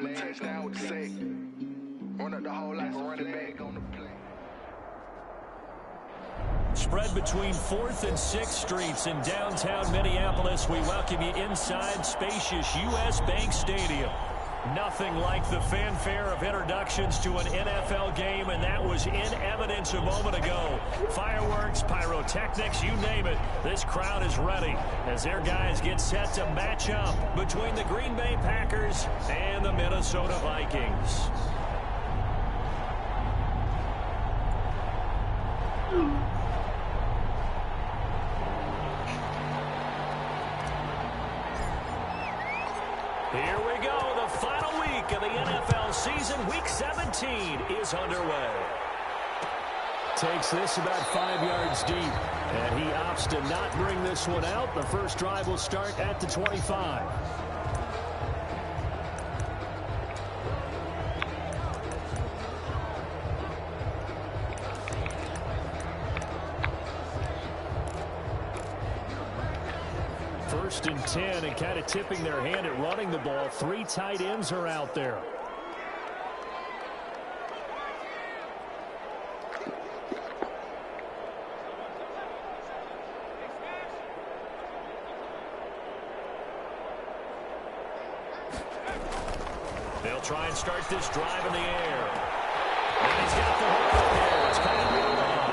touchdown with the sack. Run up the whole like a running back on the play. Spread between 4th and 6th Streets in downtown Minneapolis. We welcome you inside spacious U.S. Bank Stadium. Nothing like the fanfare of introductions to an NFL game, and that was in evidence a moment ago. Fireworks, pyrotechnics, you name it. This crowd is ready as their guys get set to match up between the Green Bay Packers and the Minnesota Vikings. Here we go. The final week of the NFL season. Week 17 is underway. Takes this about 5 yards deep, and he opts to not bring this one out. The first drive will start at the 25. First and 10, and kind of tipping their hand at running the ball. 3 tight ends are out there. They'll try and start this drive in the air. And he's got the hook up there. It's kind of long.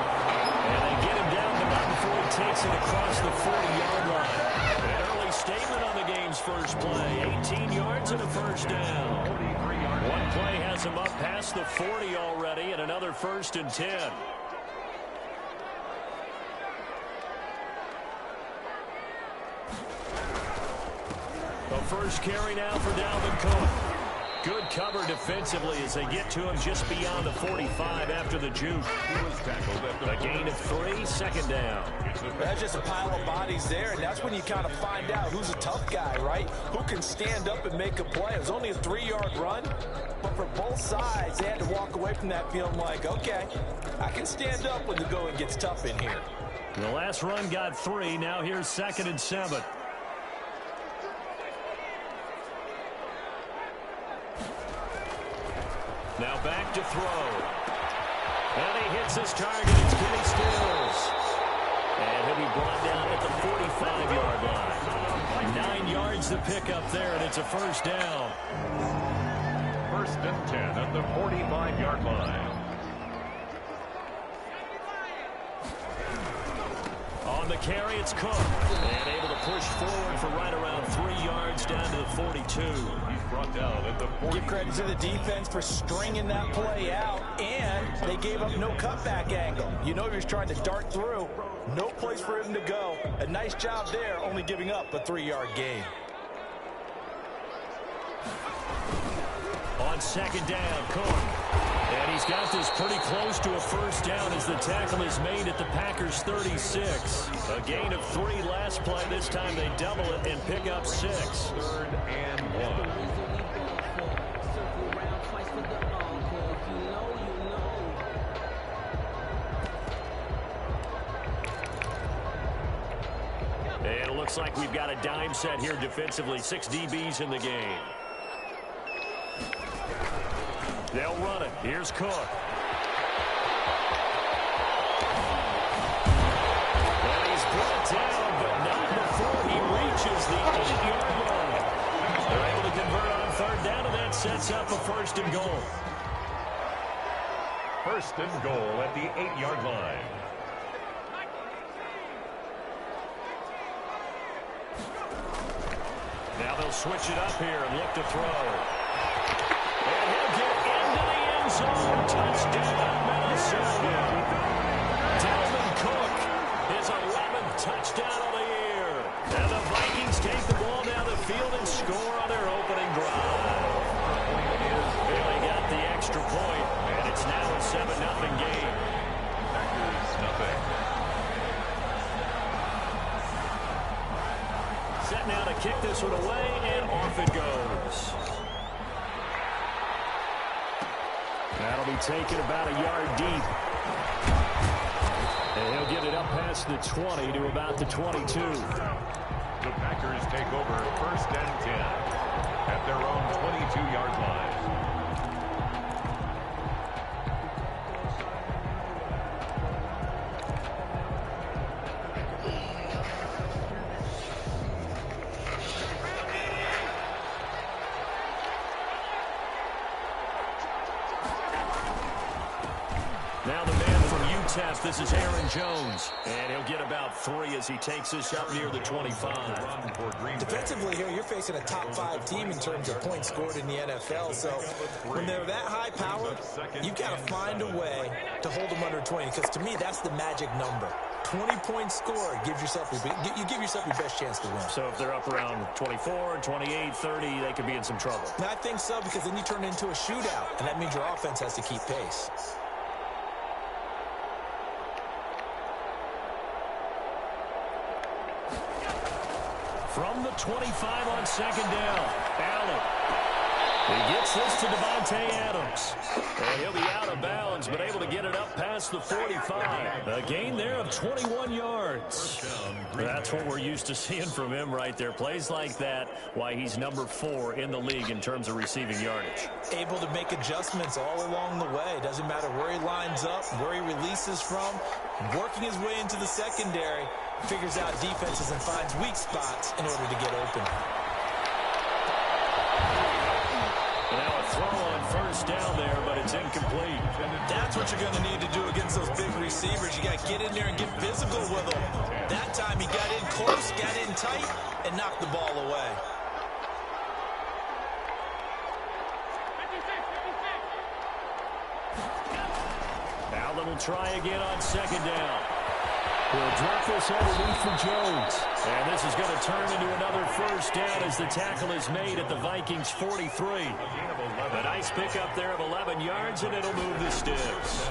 And they get him down, but not before he takes it across the 40-yard line. An early statement on the game's first play. 18 yards and a first down. One play has him up past the 40 already, and another 1st and 10. The first carry now for Dalvin Cook. Good cover defensively as they get to him just beyond the 45 after the juke. A gain of 3, 2nd down. That's just a pile of bodies there, and that's when you kind of find out who's a tough guy, right? Who can stand up and make a play. It was only a 3-yard run, but for both sides, they had to walk away from that feeling like, okay, I can stand up when the going gets tough in here. The last run got 3. Now here's 2nd and 7. Now back to throw. And he hits his target. It's Kenny Stills. And he'll be brought down at the 45-yard line. 9 yards to pick up there, and it's a first down. 1st and 10 at the 45-yard line. On the carry, it's Cook. And able to push forward for right around 3 yards down to the 42. Brought down at the 40. Give credit to the defense for stringing that play out, and they gave up no cutback angle. You know he was trying to dart through. No place for him to go. A nice job there, only giving up a 3-yard gain. On 2nd down, Cook. And he's got this pretty close to a first down as the tackle is made at the Packers' 36. A gain of 3 last play. This time they double it and pick up 6. 3rd and 1. And it looks like we've got a dime set here defensively. 6 DBs in the game. They'll run it. Here's Cook. And he's brought down, but not before he reaches the 8-yard line. They're able to convert on 3rd down, and that sets up a 1st and goal. 1st and goal at the 8-yard line. Now they'll switch it up here and look to throw. And he'll get into the end zone. Touchdown, Minnesota. Dalvin Cook, his 11th touchdown of the year. And the Vikings take the ball down the field and score on their opening drive. They got the extra point, and it's now a 7-0 game. Packers nothing. Set now to kick this one away, and off it goes. That'll be taken about a yard deep. And he'll get it up past the 20 to about the 22. The Packers take over 1st and 10 at their own 22-yard line. attempt. This is Aaron Jones. And he'll get about 3 as he takes this up near the 25. Defensively here, you're facing a top 5 team in terms of points scored in the NFL. So when they're that high power, you've got to find a way to hold them under 20. Because to me, that's the magic number. 20 points scored gives yourself you give yourself your best chance to win. So if they're up around 24, 28, 30, they could be in some trouble. And I think so, because then you turn it into a shootout, and that means your offense has to keep pace. From the 25 on second down, Allen. He gets this to Devontae Adams. And he'll be out of bounds, but able to get it up past the 45. A gain there of 21 yards. That's what we're used to seeing from him right there. Plays like that, why he's number 4 in the league in terms of receiving yardage. Able to make adjustments all along the way. Doesn't matter where he lines up, where he releases from. Working his way into the secondary, figures out defenses and finds weak spots in order to get open. Now a throw on first down there, but it's incomplete. That's what you're going to need to do against those big receivers. You got to get in there and get physical with them. That time he got in close, got in tight, and knocked the ball away. Allen will try again on second down. He'll drop this underneath for Jones. And this is going to turn into another first down as the tackle is made at the Vikings 43. A nice pickup there of 11 yards, and it'll move the sticks.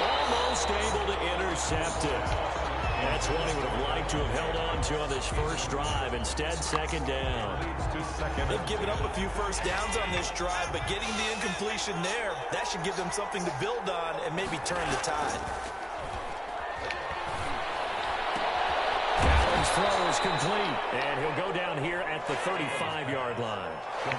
Almost able to intercept it. That's one he would have liked to have held on to on this first drive. Instead, second down. They've given up a few first downs on this drive, but getting the incompletion there, that should give them something to build on and maybe turn the tide. Allen's throw is complete, and he'll go down here at the 35-yard line.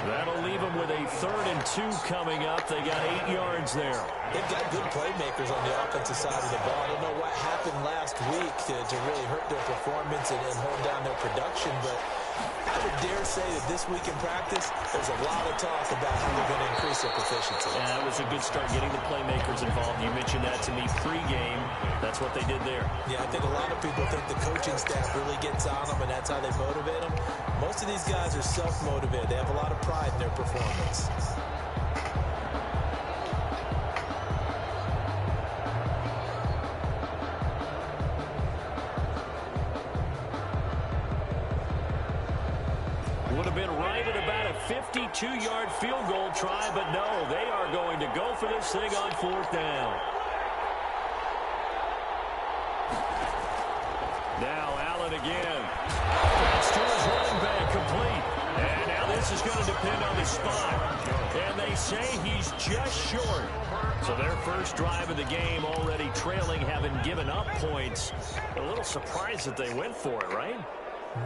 That'll leave him with a 3rd and 2 coming up. They got 8 yards there. They've got good playmakers on the offensive side of the ball. I don't know what happened last week to really hurt their performance and hold down their production, but I would dare say that this week in practice, there's a lot of talk about how they're going to increase their proficiency. Yeah, that was a good start getting the playmakers involved. You mentioned that to me pregame. That's what they did there. Yeah, I think a lot of people think the coaching staff really gets on them, and that's how they motivate them. Most of these guys are self-motivated. They have a lot of pride in their performance. Would have been right at about a 52-yard field goal try, but no, they are going to go for this thing on 4th down. Now Allen again. That's to his running back, complete. And now this is going to depend on the spot. And they say he's just short. So their first drive of the game already trailing, having given up points. A little surprised that they went for it, right?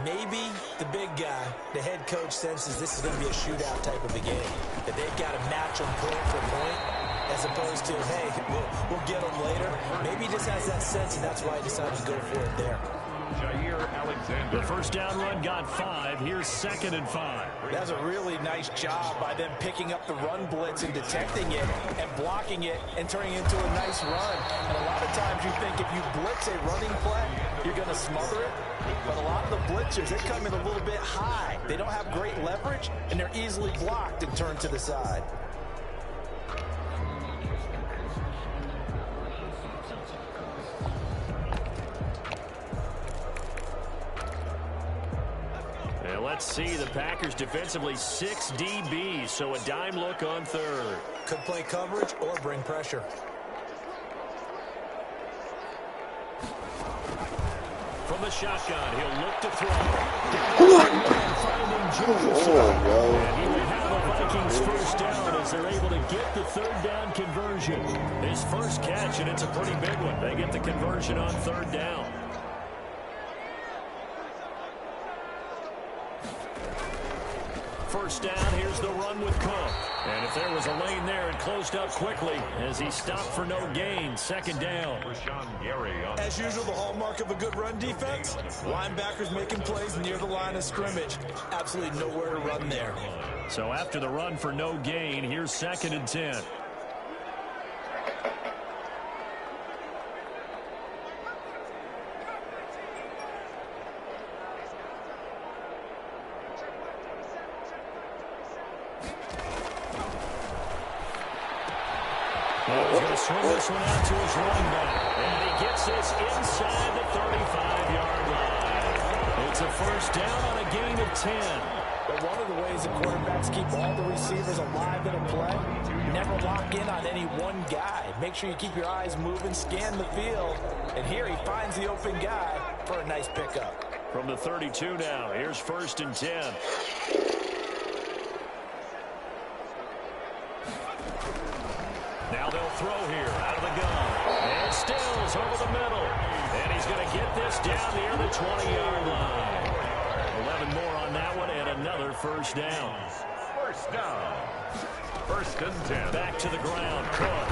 Maybe the big guy, the head coach, senses this is going to be a shootout type of a game. That they've got to match them point for point, as opposed to, hey, we'll get them later. Maybe he just has that sense, and that's why he decided to go for it there. The first down run got 5. Here's 2nd and 5. That's a really nice job by them picking up the run blitz and detecting it and blocking it and turning it into a nice run. And a lot of times you think if you blitz a running play, you're going to smother it. But a lot of the blitzers, they come in a little bit high. They don't have great leverage, and they're easily blocked and turned to the side. And let's see, the Packers defensively 6 DBs, so a dime look on 3rd. Could play coverage or bring pressure. From the shotgun, he'll look to throw. Finding Jefferson. And he will have the Vikings first down as they're able to get the 3rd down conversion. His first catch, and it's a pretty big one. They get the conversion on 3rd down. First down, here's the run with Cook. And if there was a lane there, it closed up quickly as he stopped for no gain. 2nd down. As usual, the hallmark of a good run defense, linebackers making plays near the line of scrimmage. Absolutely nowhere to run there. So after the run for no gain, here's 2nd and 10. He's going to swing this one out to his running back. And he gets this inside the 35-yard line. It's a first down on a gain of 10. But one of the ways the quarterbacks keep all the receivers alive in a play, never lock in on any one guy. Make sure you keep your eyes moving, scan the field. And here he finds the open guy for a nice pickup. From the 32 now, here's first and 10. Now they'll throw here out of the gun. And Stills over the middle. And he's going to get this down near the 20-yard line. 11 more on that one and another first down. First down. First and 10. Back to the ground. Cook.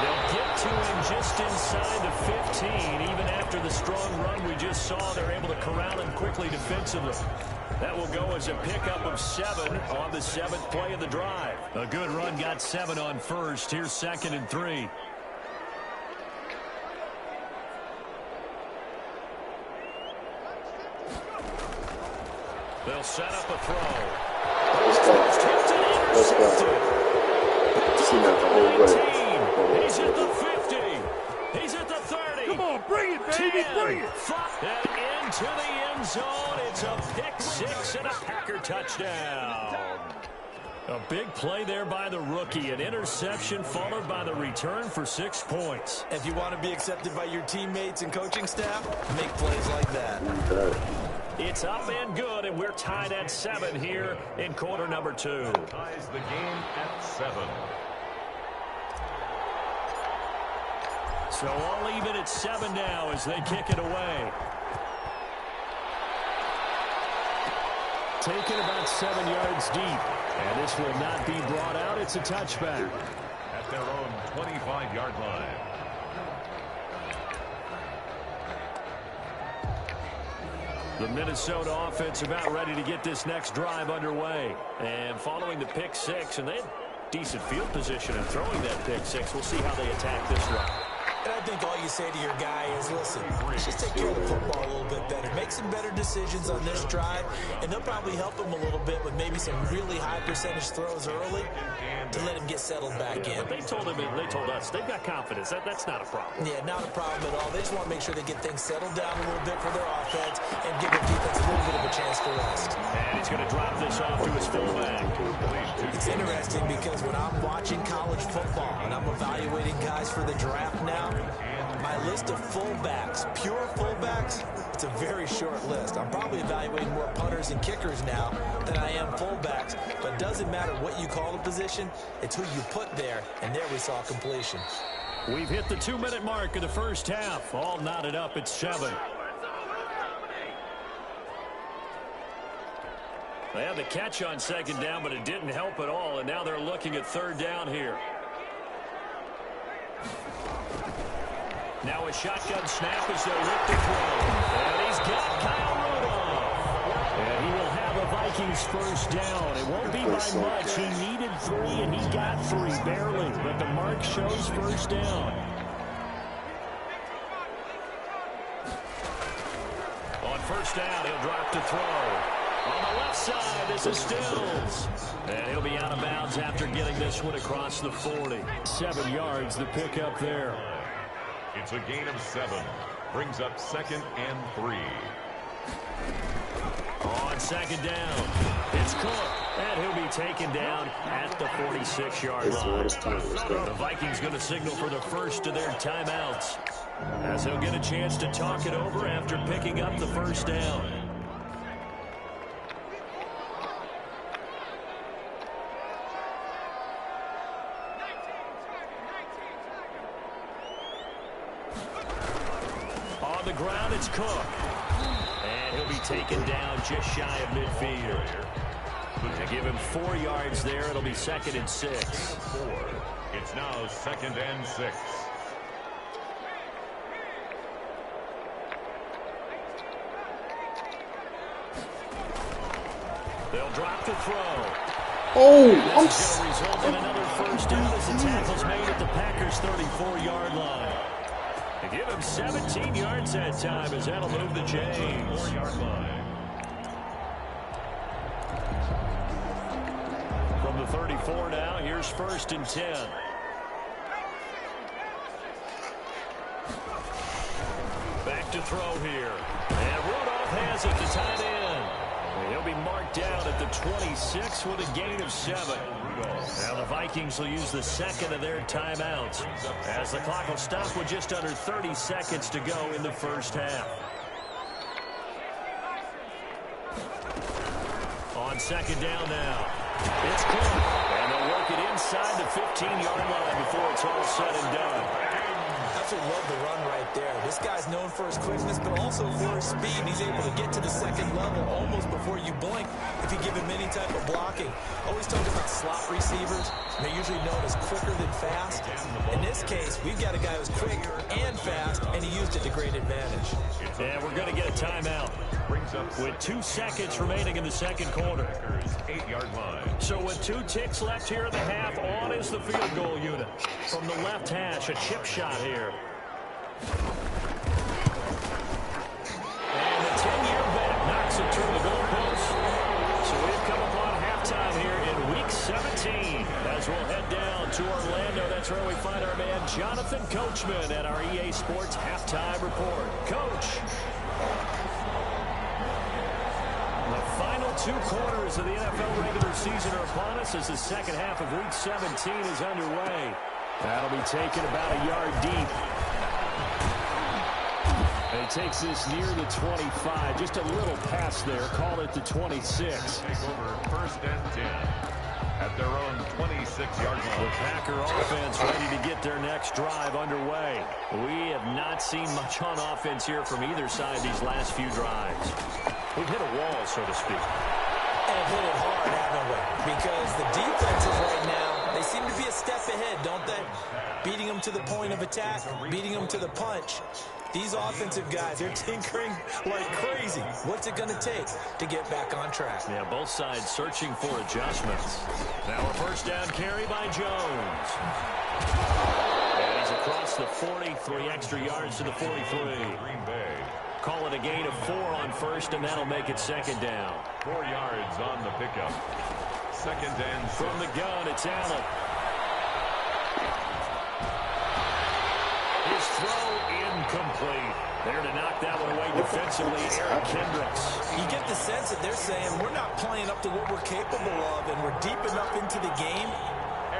They'll get to him just inside the 15. Even after the strong run we just saw, they're able to corral him quickly defensively. That will go as a pickup of 7 on the 7th play of the drive. A good run got 7 on first. Here's second and 3. They'll set up a throw. Let's go. See that the whole way. He's at the 50. He's at the 30. Come on, bring it, baby, 10, bring it. And into the end zone. It's a pick 6 and a Packer touchdown. A big play there by the rookie. An interception followed by the return for 6 points. If you want to be accepted by your teammates and coaching staff, make plays like that. It's up and good, and we're tied at 7 here in quarter number 2. Ties the game at 7. So all even at 7 now as they kick it away. Taken about 7 yards deep. And this will not be brought out. It's a touchback. At their own 25-yard line. The Minnesota offense about ready to get this next drive underway. And following the pick 6, and they had decent field position in throwing that pick 6. We'll see how they attack this drive. And I think all you say to your guy is, listen, just take care of the football a little bit better. Make some better decisions on this drive, and they'll probably help him a little bit with maybe some really high percentage throws early to let him get settled back in. But they told us they've got confidence. That's not a problem. Yeah, not a problem at all. They just want to make sure they get things settled down a little bit for their offense and give their defense a little bit of a chance to rest. And he's going to drop this off to his fullback. It's interesting because when I'm watching college football and I'm evaluating guys for the draft now, my list of fullbacks, pure fullbacks, it's a very short list. I'm probably evaluating more punters and kickers now than I am fullbacks, but it doesn't matter what you call the position, it's who you put there, and there we saw completion. We've hit the 2-minute mark of the first half. All knotted up at 7. They had the catch on second down, but it didn't help at all, and now they're looking at third down here. Now a shotgun snap as they look to throw. And he's got Kyle Rudolph. And he will have a Vikings first down. It won't be by much. He needed 3, and he got 3, barely. But the mark shows first down. On first down, he'll drop to throw. On the left side, this is Stills. And he'll be out of bounds after getting this one across the 40. 7 yards, the pickup there. It's a gain of 7. Brings up second and 3. On second down, it's Cook. And he'll be taken down at the 46-yard line. The Vikings going to signal for the first of their timeouts, as he'll get a chance to talk it over after picking up the first down. On the ground, it's Cook. And he'll be taken down just shy of midfield. To give him 4 yards there, it'll be second and 6. It's now second and 6. They'll drop the throw. Oh, And this is going to result in another first down as the tackle's made at the Packers' 34-yard line. They give him 17 yards that time as that'll move the chains. 4-yard line. From the 34 now, here's first and 10. throw here. And Rudolph has it to tight end. He'll be marked down at the 26 with a gain of 7. Now the Vikings will use the second of their timeouts as the clock will stop with just under 30 seconds to go in the first half. On second down now. It's caught. And they'll work it inside the 15-yard line before it's all said and done. Absolutely love the run right there. This guy's known for his quickness, but also for his speed. He's able to get to the second level almost before you blink if you give him any type of blocking. Always talk about slot receivers. They're usually known as quicker than fast. In this case, we've got a guy who's quick and fast, and he used it to great advantage. And we're going to get a timeout with 2 seconds remaining in the second quarter. 8-yard line. So with 2 ticks left here in the half, on is the field goal unit. From the left hash, a chip shot here. And the 10-year vet knocks it through the goalpost. So we've come upon halftime here in Week 17 as we'll head down to Orlando. That's where we find our man Jonathan Coachman at our EA Sports Halftime Report. Coach. The final 2 quarters of the NFL regular season are upon us as the second half of Week 17 is underway. That'll be taken about a yard deep. And he takes this near the 25. Just a little pass there. Call it the 26. Take over first and 10 at their own 26-yard line. The Packer offense ready to get their next drive underway. We have not seen much on offense here from either side these last few drives. We've hit a wall, so to speak. And hit it hard, haven't we? Because the defenses right now, they seem to be a step ahead, don't they? Beating them to the point of attack, beating them to the punch. These offensive guys, they're tinkering like crazy. What's it going to take to get back on track? Yeah, both sides searching for adjustments. Now a first down carry by Jones. And he's across the 40, 3 extra yards to the 43. Green Bay. Call it a gain of 4 on first, and that'll make it second down. 4 yards on the pickup. Second and 6. From the gun, it's Allen. His throw incomplete. There to knock that one away defensively, Eric Kendricks. You get the sense that they're saying we're not playing up to what we're capable of, and we're deep enough into the game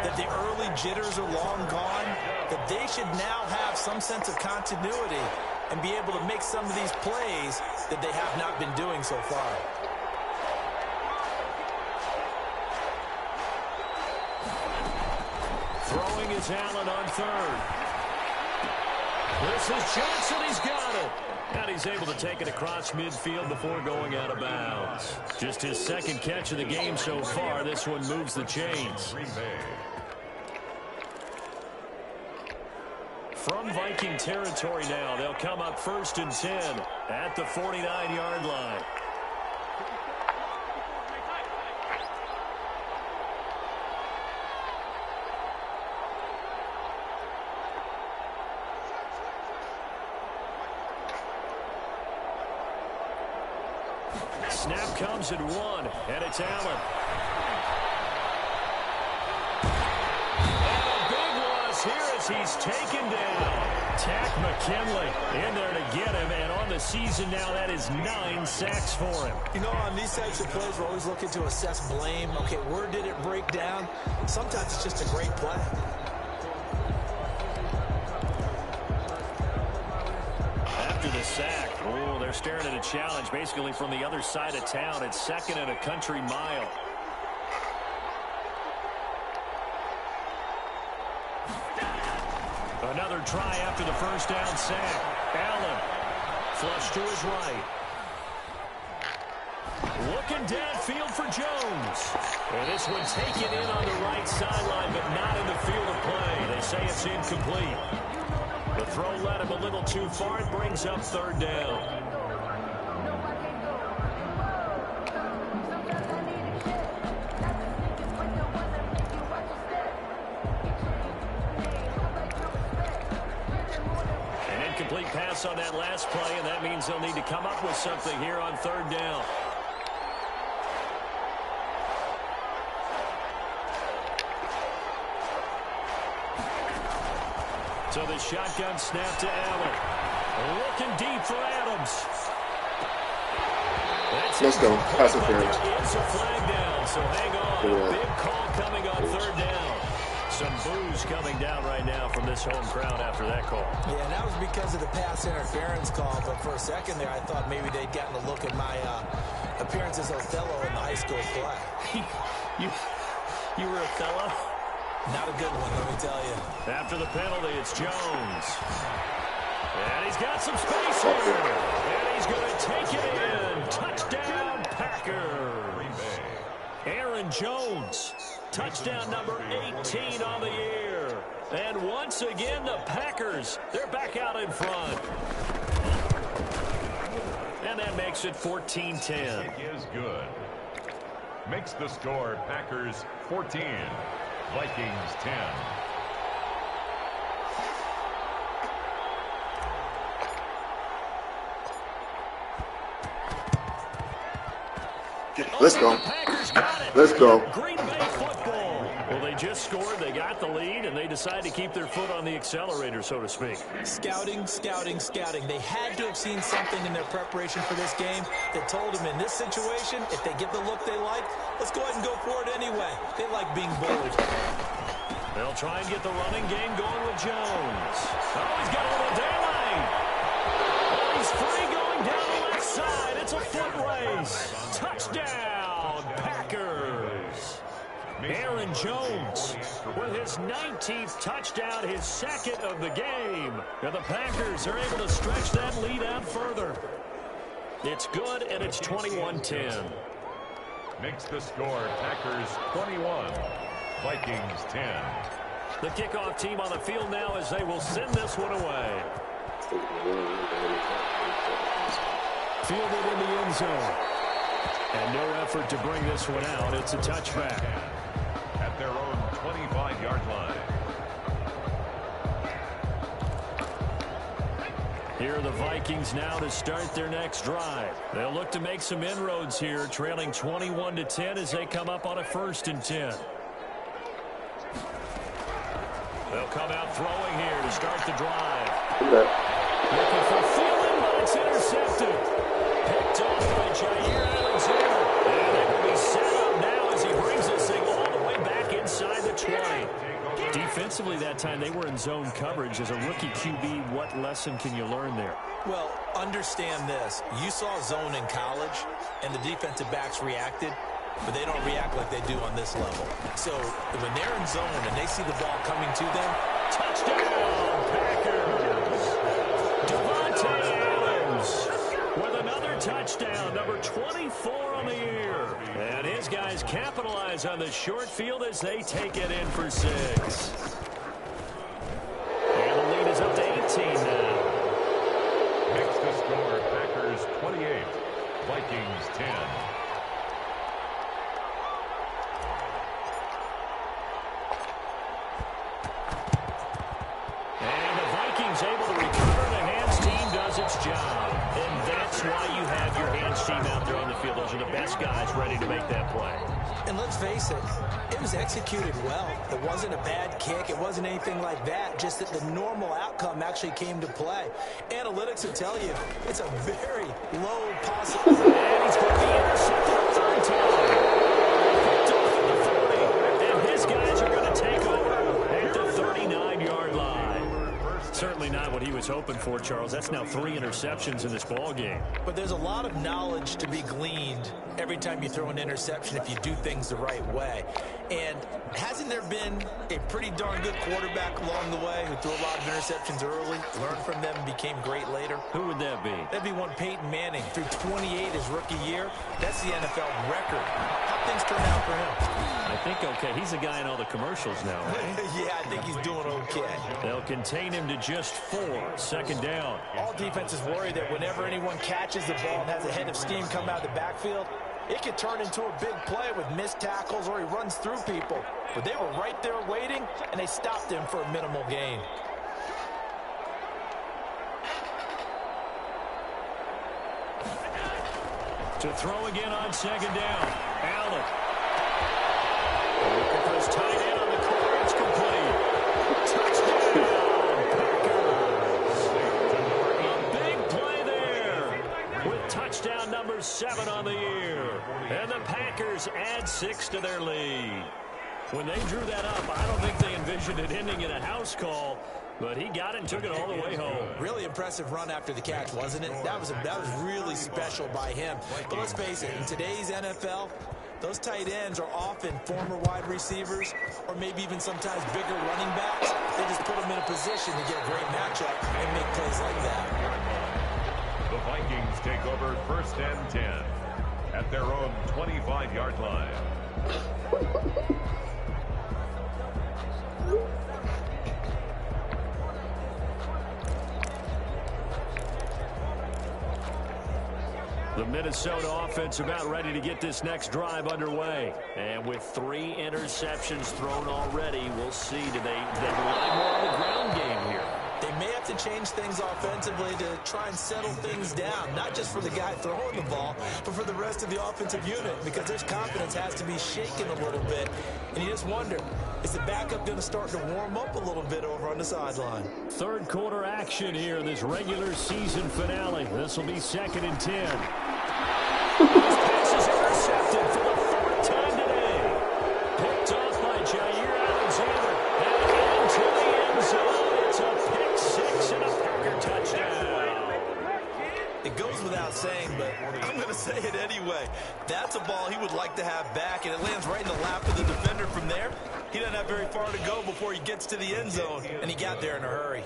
that the early jitters are long gone, that they should now have some sense of continuity and be able to make some of these plays that they have not been doing so far. Throwing is Allen on third. This is Johnson. He's got it. And he's able to take it across midfield before going out of bounds. Just his second catch of the game so far. This one moves the chains. Green Bay. From Viking territory now, they'll come up first and 10 at the 49-yard line. Snap comes at 1, and it's Allen. Here as he's taken down. Tack McKinley in there to get him, and on the season now, that is 9 sacks for him. You know, on these types of plays, we're always looking to assess blame. Okay, where did it break down? Sometimes it's just a great play. After the sack, oh, they're staring at a challenge basically from the other side of town. It's second and a country mile. Another try after the first down sack. Allen, flush to his right. Looking downfield for Jones. And this one taken in on the right sideline, but not in the field of play. They say it's incomplete. The throw led him a little too far. It brings up third down. Incomplete pass on that last play, and that means they'll need to come up with something here on third down. So the shotgun snap to Allen. Looking deep for Adams. Let's go. Pass interference. It's a flag down, so hang on. Big call coming on third down. Some boos coming down right now from this home crowd after that call. Yeah, and that was because of the pass interference call. But for a second there, I thought maybe they'd gotten a look at my appearance as Othello in the high school play. You were Othello? Not a good one, let me tell you. After the penalty, it's Jones. And he's got some space here. And he's going to take it in. Touchdown, Packers. Aaron Jones. Touchdown number 18 on the year. And once again, the Packers, they're back out in front. And that makes it 14-10. It is good. Makes the score Packers 14, Vikings 10. Let's go. Let's go. Green Bay football. Well, they just scored. They got the lead, and they decide to keep their foot on the accelerator, so to speak. Scouting, scouting, scouting. They had to have seen something in their preparation for this game that told them in this situation, if they get the look they like, let's go ahead and go for it anyway. They like being bold. They'll try and get the running game going with Jones. Oh, he's got a little daylight. Oh, he's free going down the left side. It's a foot race. Touchdown, Packers. Aaron Jones with his 19th touchdown, his second of the game. And the Packers are able to stretch that lead out further. It's good, and it's 21-10. Makes the score Packers 21, Vikings 10. The kickoff team on the field now as they will send this one away. Fielded in the end zone. And no effort to bring this one out. It's a touchback. At their own 25-yard line. Here are the Vikings now to start their next drive. They'll look to make some inroads here, trailing 21-10 as they come up on a 1st and 10. They'll come out throwing here to start the drive. Looking for Thielen, but it's intercepted. Picked off by Jair Alexander. And it will be set up now as he brings this thing all the way back inside the 20. Defensively that time, they were in zone coverage. As a rookie QB, what lesson can you learn there? Well, understand this. You saw zone in college, and the defensive backs reacted, but they don't react like they do on this level. So when they're in zone and they see the ball coming to them, touchdown, Packers! Devontae Adams with another touchdown, number 24 on the year. And his guys capitalize on the short field as they take it in for 6. And the lead is up to 18 now. Makes the score Packers 28, Vikings 10. And the Vikings able to recover. The hands team does its job. And that's why you have your hands team out there on the field. Those are the best guys ready to make that play. and let's face it, it was executed well. It wasn't a bad kick. It wasn't anything like that. Just that the normal outcome actually came to play. Analytics will tell you it's a very low possibility. And he's going to be intercepted a third time. Picked off at the 40. And his guys are going to take over at the 39-yard line. Certainly not what he was hoping for, Charles. That's now 3 interceptions in this ball game. But there's a lot of knowledge to be gleaned every time you throw an interception if you do things the right way. And hasn't there been a pretty darn good quarterback along the way who threw a lot of interceptions early, learned from them, and became great later? Who would that be? That'd be one Peyton Manning. Threw 28 his rookie year. That's the NFL record. How things turn out for him? I think okay. He's a guy in all the commercials now, right? Yeah, I think he's doing okay. They'll contain him to just 4. Second down. All defenses worry that whenever anyone catches the ball and has a head of steam come out of the backfield, it could turn into a big play with missed tackles or he runs through people. But they were right there waiting, and they stopped him for a minimal gain. To throw again on second down. Allen. Looking for his tight end on the corner. It's complete. Touchdown, Packers. A 7 on the year. And the Packers add 6 to their lead. When they drew that up, I don't think they envisioned it ending in a house call, but he got it and took it all the way home. Really impressive run after the catch, wasn't it? That was really special by him. But let's face it, in today's NFL, those tight ends are often former wide receivers or maybe even sometimes bigger running backs. They just put them in a position to get a great matchup and make plays like that. The Vikings take over 1st and 10 at their own 25-yard line. The Minnesota offense about ready to get this next drive underway. And with 3 interceptions thrown already, we'll see. Do they rely more on the ground game here? They may have to change things offensively to try and settle things down, not just for the guy throwing the ball, but for the rest of the offensive unit, because their confidence has to be shaken a little bit. And you just wonder, is the backup going to start to warm up a little bit over on the sideline? Third quarter action here, this regular season finale. This will be 2nd and 10. This pass is intercepted for the 4th time today. Picked off by Jair Alexander. And into the end zone. It's a pick 6 and a Packer touchdown. It goes without saying, but I'm going to say it anyway. That's a ball he would like to have back, and it lands right in the lap of the defender from there. He doesn't have very far to go before he gets to the end zone, and he got there in a hurry.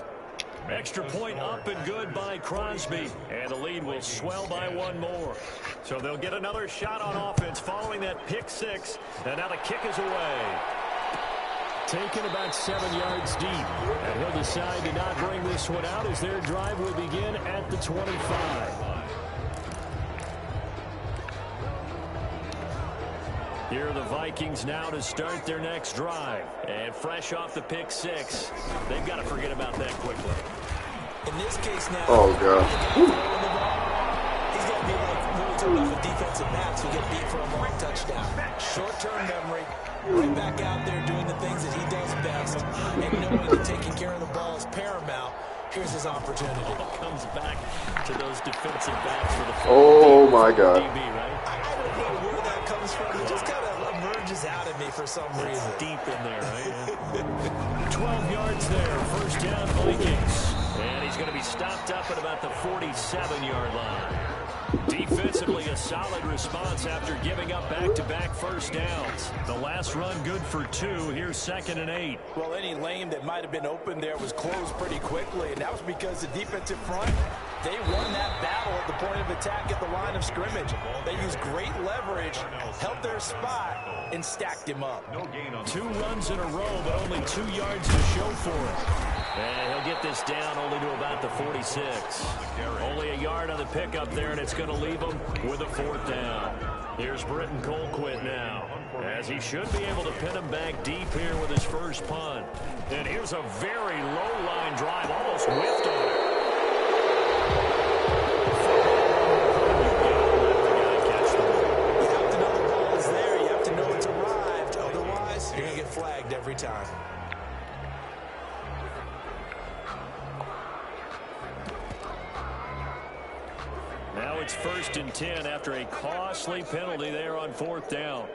Extra point up and good by Crosby. And the lead will swell by 1 more. So they'll get another shot on offense following that pick 6. And now the kick is away. Taken about 7 yards deep. And he'll decide to not bring this one out as their drive will begin at the 25. Here are the Vikings now to start their next drive. And fresh off the pick 6, they've got to forget about that quickly. In this case now, Oh, God. he's going to be like when we talk about the defensive backs who get beat for a long touchdown. Short-term memory, right back out there doing the things that he does best, and knowing that taking care of the ball is paramount. Here's his opportunity. Comes back to those defensive backs for the Oh, my God. DB, right? I don't know where that comes from. It just kind of emerges out of me for some reason. Deep in there, right? 12 yards there, 1st down Vikings. And he's going to be stopped up at about the 47-yard line. Defensively, a solid response after giving up back-to-back 1st downs. The last run good for 2. Here's 2nd and 8. Well, any lane that might have been open there was closed pretty quickly, and that was because the defensive front, they won that battle at the point of attack at the line of scrimmage. They used great leverage, held their spot, and stacked him up. 2 runs in a row, but only 2 yards to show for it. And he'll get this down only to about the 46. Only a yard on the pickup there, and it's going to leave him with a 4th down. Here's Britton Colquitt now, as he should be able to pin him back deep here with his first punt. And here's a very low-line drive, almost whiffed on it. You have to know the ball is there. You have to know it's arrived. Otherwise, you're going to get flagged every time. Now it's 1st and 10 after a costly penalty there on 4th down.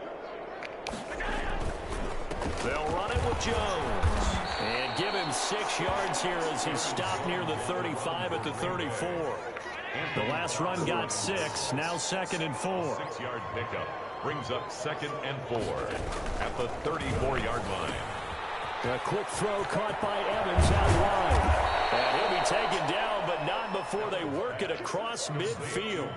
They'll run it with Jones. And give him 6 yards here as he stopped near the 35 at the 34. The last run got 6. Now 2nd and 4. 6-yard pickup brings up 2nd and 4 at the 34-yard line. A quick throw caught by Evans out wide. And he'll be taken down, but not before they work it across midfield.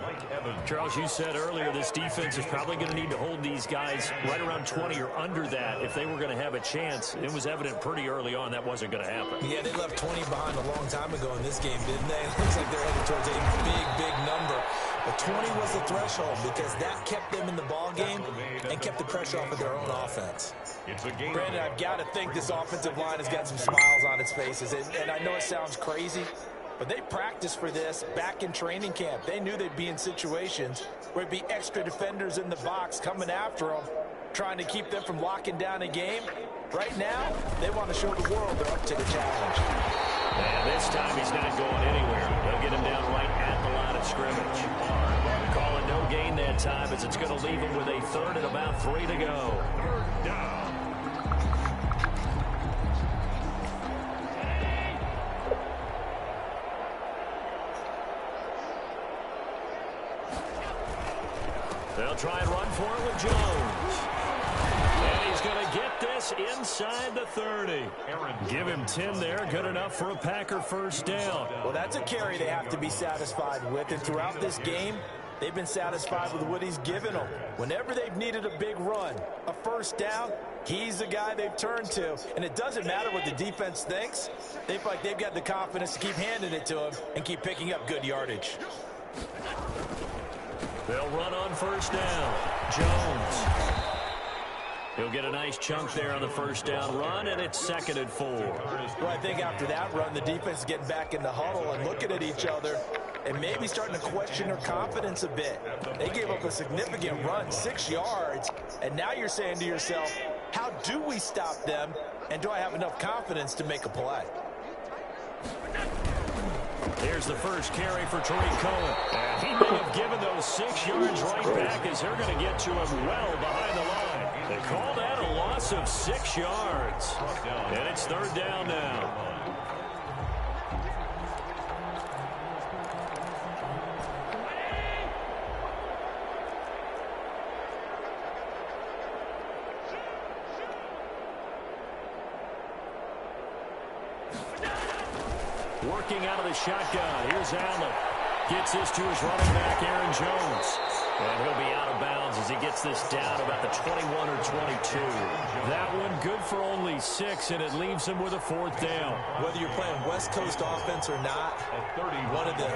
Charles, you said earlier this defense is probably going to need to hold these guys right around 20 or under that if they were going to have a chance. It was evident pretty early on that wasn't going to happen. Yeah, they left 20 behind a long time ago in this game, didn't they? It looks like they're headed towards a big number. But 20 was the threshold because that kept them in the ball game and kept the pressure off of their own offense. Brandon, I've got to think this offensive line has got some smiles on its faces. And I know it sounds crazy, but they practiced for this back in training camp. They knew they'd be in situations where it'd be extra defenders in the box coming after them, trying to keep them from locking down a game. Right now, they want to show the world they're up to the challenge. And this time he's not going anywhere. They'll get him down right at the line of scrimmage. Calling no gain that time, as it's going to leave them with a third and about 3 to go. Third down. They'll try and run for it with Jones. And he's going to get this inside the 30. Give him 10 there. Good enough for a Packer first down. Well, that's a carry they have to be satisfied with. And throughout this game, they've been satisfied with what he's given them. Whenever they've needed a big run, a first down, he's the guy they've turned to. And it doesn't matter what the defense thinks. They feel like they've got the confidence to keep handing it to him and keep picking up good yardage. They'll run on first down. Jones. He'll get a nice chunk there on the first down run, and it's 2nd and 4. Well, I think after that run, the defense is getting back in the huddle and looking at each other and maybe starting to question their confidence a bit. They gave up a significant run, 6 yards, and now you're saying to yourself, how do we stop them, and do I have enough confidence to make a play? Here's the first carry for Tariq Cohen. And he may have given those 6 yards right back, as they're going to get to him well behind the line. They call that a loss of 6 yards. And it's 3rd down now. Working out of the shotgun. Here's Allen. Gets this to his running back, Aaron Jones. And he'll be out of bounds as he gets this down about the 21 or 22. That one good for only 6, and it leaves him with a 4th down. Whether you're playing West Coast offense or not, one of the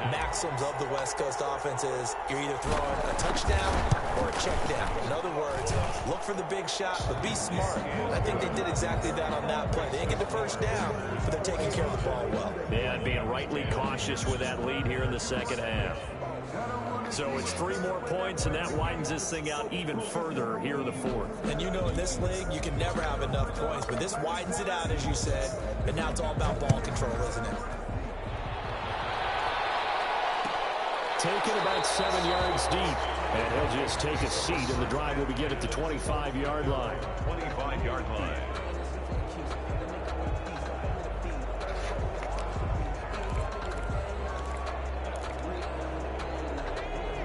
maxims of the West Coast offense is you're either throwing a touchdown or a check down. In other words, look for the big shot, but be smart. I think they did exactly that on that play. They didn't get the first down, but they're taking care of the ball well. Yeah, and being rightly cautious with that lead here in the second half. So it's 3 more points, and that widens this thing out even further here in the 4th. And you know in this league, you can never have enough points, but this widens it out, as you said, and now it's all about ball control, isn't it? Taken about 7 yards deep, and he'll just take a seat, and the drive will begin at the 25-yard line. 25-yard line.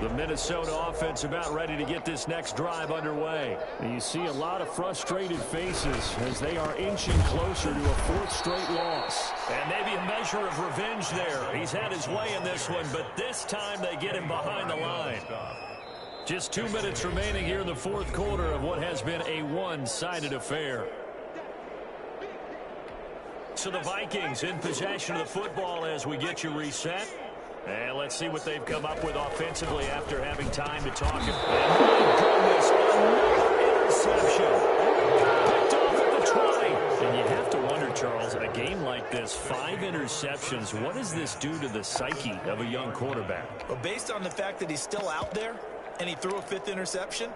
The Minnesota offense about ready to get this next drive underway. And you see a lot of frustrated faces as they are inching closer to a 4th straight loss. And maybe a measure of revenge there. He's had his way in this one, but this time they get him behind the line. Just 2 minutes remaining here in the 4th quarter of what has been a one-sided affair. So the Vikings in possession of the football as we get you reset. And let's see what they've come up with offensively after having time to talk. And my goodness, another interception. Picked off at the 20. And you have to wonder, Charles, a game like this, 5 interceptions, what does this do to the psyche of a young quarterback? Well, based on the fact that he's still out there and he threw a 5th interception,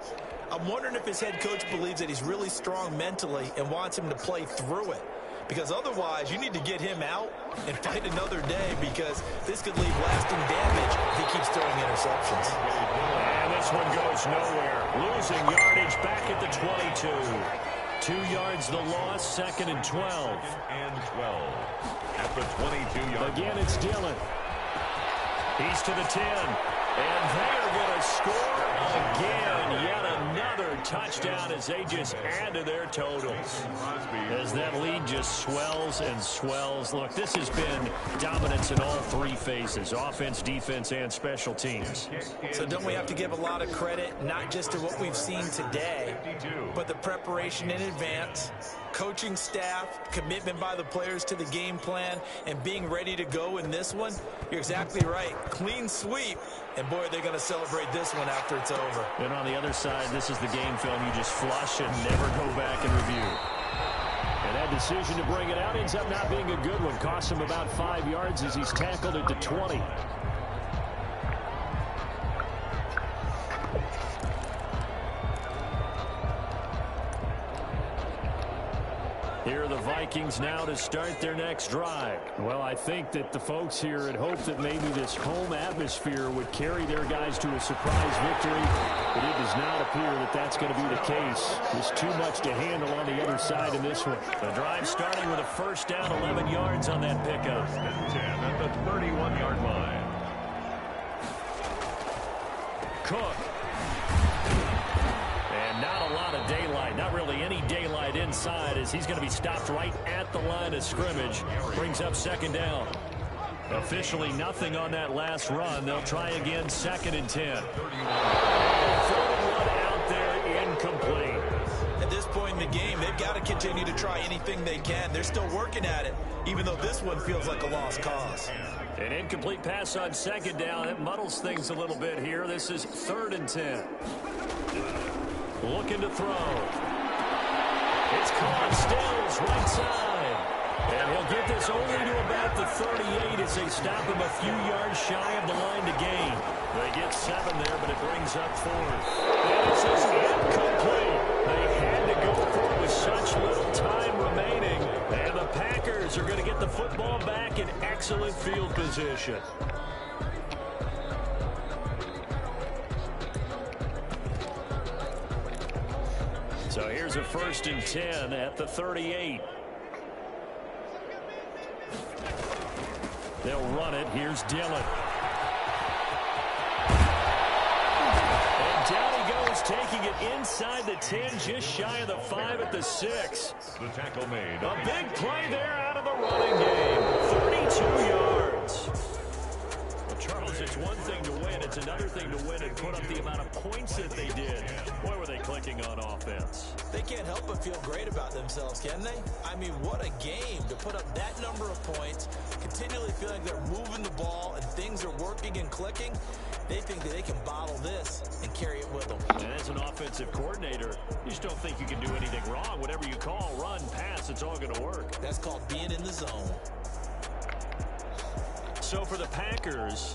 I'm wondering if his head coach believes that he's really strong mentally and wants him to play through it. Because otherwise, you need to get him out and fight another day, because this could leave lasting damage if he keeps throwing interceptions. And this one goes nowhere. Losing yardage back at the 22. 2 yards the loss, 2nd and 12. And 12. At the 22-yard line. Again, it's Dillon. He's to the 10. And they're going to score again. Yet another touchdown as they just add to their totals. As that lead just swells and swells. Look, this has been dominance in all 3 phases. Offense, defense, and special teams. So don't we have to give a lot of credit, not just to what we've seen today, but the preparation in advance, coaching staff, commitment by the players to the game plan, and being ready to go in this one? You're exactly right. Clean sweep. And, boy, they're going to celebrate this one after it's over. And on the other side, this is the game film you just flush and never go back and review. And that decision to bring it out ends up not being a good one. Costs him about 5 yards as he's tackled at the 20. Here are the Vikings now to start their next drive. Well, I think that the folks here had hoped that maybe this home atmosphere would carry their guys to a surprise victory, but it does not appear that that's going to be the case. There's too much to handle on the other side in this one. The drive starting with a first down, 11 yards on that pickup. 10 at the 31-yard line. Cook. And not a lot of daylight, not really any daylight inside, as he's going to be stopped right at the line of scrimmage. Brings up second down. Officially nothing on that last run. They'll try again, 2nd and 10. 31 out there, incomplete. At this point in the game, they've got to continue to try anything they can. They're still working at it, even though this one feels like a lost cause. An incomplete pass on second down. It muddles things a little bit here. This is 3rd and 10. Looking to throw. It's caught. Stills right side. And he'll get this only to about the 38 as they stop him a few yards shy of the line to gain. They get 7 there, but it brings up 4th. And this is incomplete. They had to go for it with such little time remaining. And the Packers are going to get the football back in excellent field position. So here's a 1st and 10 at the 38. They'll run it. Here's Dillon. And down he goes, taking it inside the 10, just shy of the 5 at the 6. The tackle made. A big play there out of the running game. 32 yards. Well, Charles, it's one thing to win. It's another thing to win and put up the amount of points that they did. Boy, were they clicking on offense. They can't help but feel great about themselves, can they? I mean, what a game to put up that number of points, continually feeling they're moving the ball and things are working and clicking. They think that they can bottle this and carry it with them. And as an offensive coordinator, you just don't think you can do anything wrong. Whatever you call, run, pass, it's all going to work. That's called being in the zone. So for the Packers,